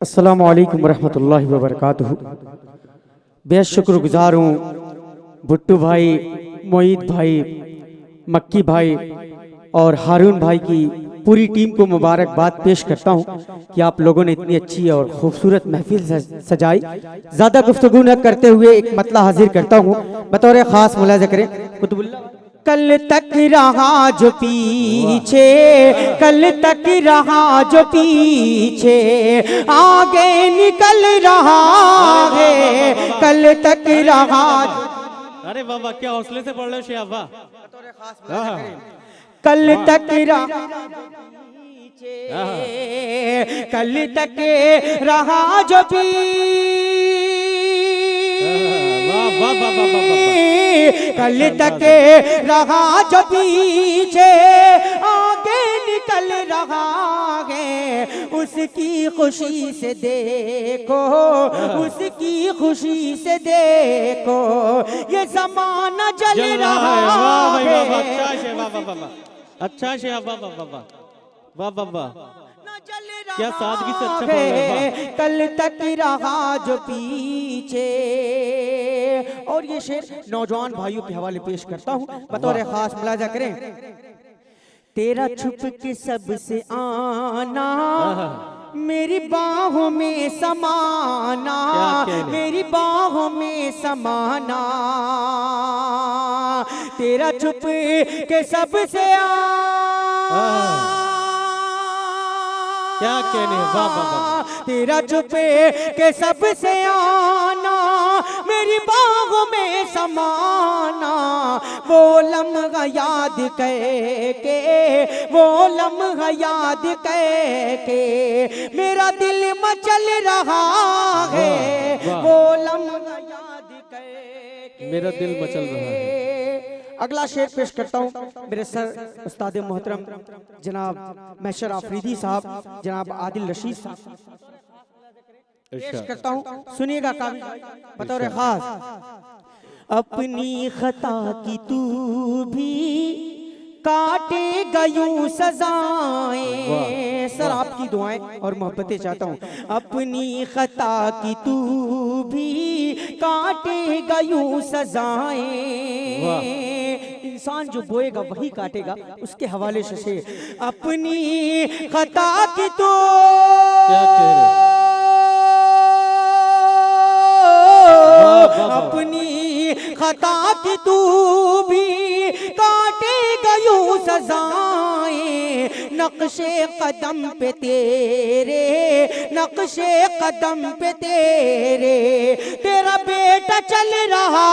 अस्सलामु अलैकुम वरहमतुल्लाहि वबरकातुहू। बेहद शुक्रगुजार हूँ भुट्टू भाई, मोईद भाई, मक्की भाई और हारून भाई की पूरी टीम को मुबारकबाद पेश करता हूँ कि आप लोगों ने इतनी अच्छी और खूबसूरत महफिल सजाई। ज़्यादा गुफ्तगू न करते हुए एक मतला हाजिर करता हूँ, बतौर ख़ास मुलाज़ा करें। कल तक रहा जो पीछे, कल तक रहा जो पीछे, आगे निकल रहा है, कल तक रहा। अरे वाह वाह, क्या हौसले से पढ़ रहे हो शेख वाह। कल तक रहा पीछे, कल तक रहा जो कल तक रहा जो पीछे, आगे निकल रहा है, उसकी खुशी से देखो, उसकी खुशी से देखो, ये ज़माना जल रहा है। अच्छा शेख वाह वाह वाह वाह वाह वाह, क्या सादगी से अच्छा है, कल तक रहा जो पीछे। और ये शेर नौजवान भाइयों के हवाले पेश करता हूँ, बतौर खास मुलाजा करें। तेरा छुप के सबसे आना, मेरी बाहों में समाना, मेरी बाहों में समाना, तेरा छुप के सबसे आना, क्या कहने, वाह वाह वाह, तेरा छुपे के सबसे आना, मेरी बाहों में समाना, वो लम्हा याद करके, वो लम्हा याद करके, मेरा दिल मचल रहा है, वो लम्हा याद करके मेरा दिल मचल रहा है। अगला शेर पेश करता हूँ मेरे सर उस्ताद मोहतरम जनाब महशर आफरीदी साहब, जनाब आदिल रशीद साहब पेश करता हूँ, सुनिएगा काबिल बतौर खास। अपनी खता की तू भी काटे गयूं सजाएं, सर आपकी दुआएं और मोहब्बतें चाहता हूँ। अपनी खता की तू भी काटे गयूं सजाएं, इंसान जो बोएगा वही काटेगा, उसके हवाले से अपनी खता की तू, क्या कह रहे, अपनी खता की तू भी काटे गयूं सजाएं, नक्शे कदम पे तेरे, नक्शे कदम पे तेरे, तेरा बेटा चल रहा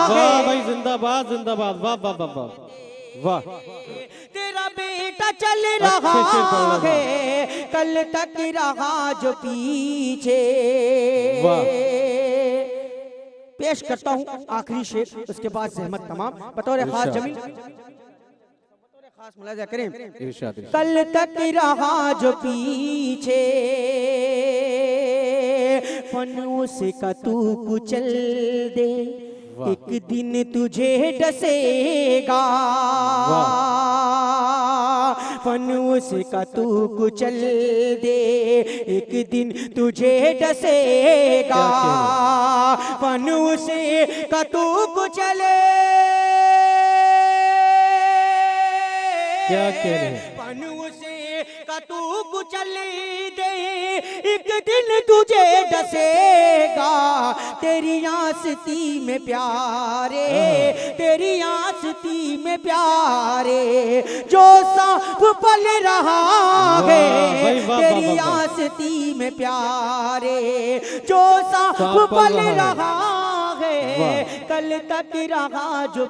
है। वाह भाई, जिंदाबाद जिंदाबाद, वाह वाह वाह वाह वाह, तेरा बेटा चल रहा है, कल तक रहा जो पीछे। पेश करता हूँ आखिरी शेर, उसके बाद जहमत तमाम, बतौर खास जमीन खास मुलाजा करें। कल तक रहा जो पीछे, फनों से का तू कुचल दे, एक दिन तुझे डसेगा, फनों से का तू कुचल दे, एक दिन तुझे डसेगा, फनों से का तू कुचले, क्या कह रहे, फनों से का तू कुचल दे, एक दिन तुझे डसेगा, तेरी आस्ती में प्यारे, तेरी आस्ती में प्यारे, जो सांप पल रहा है, तेरी आस्ती में प्यारे, जो सांप पल रहा है, कल तक रहा जो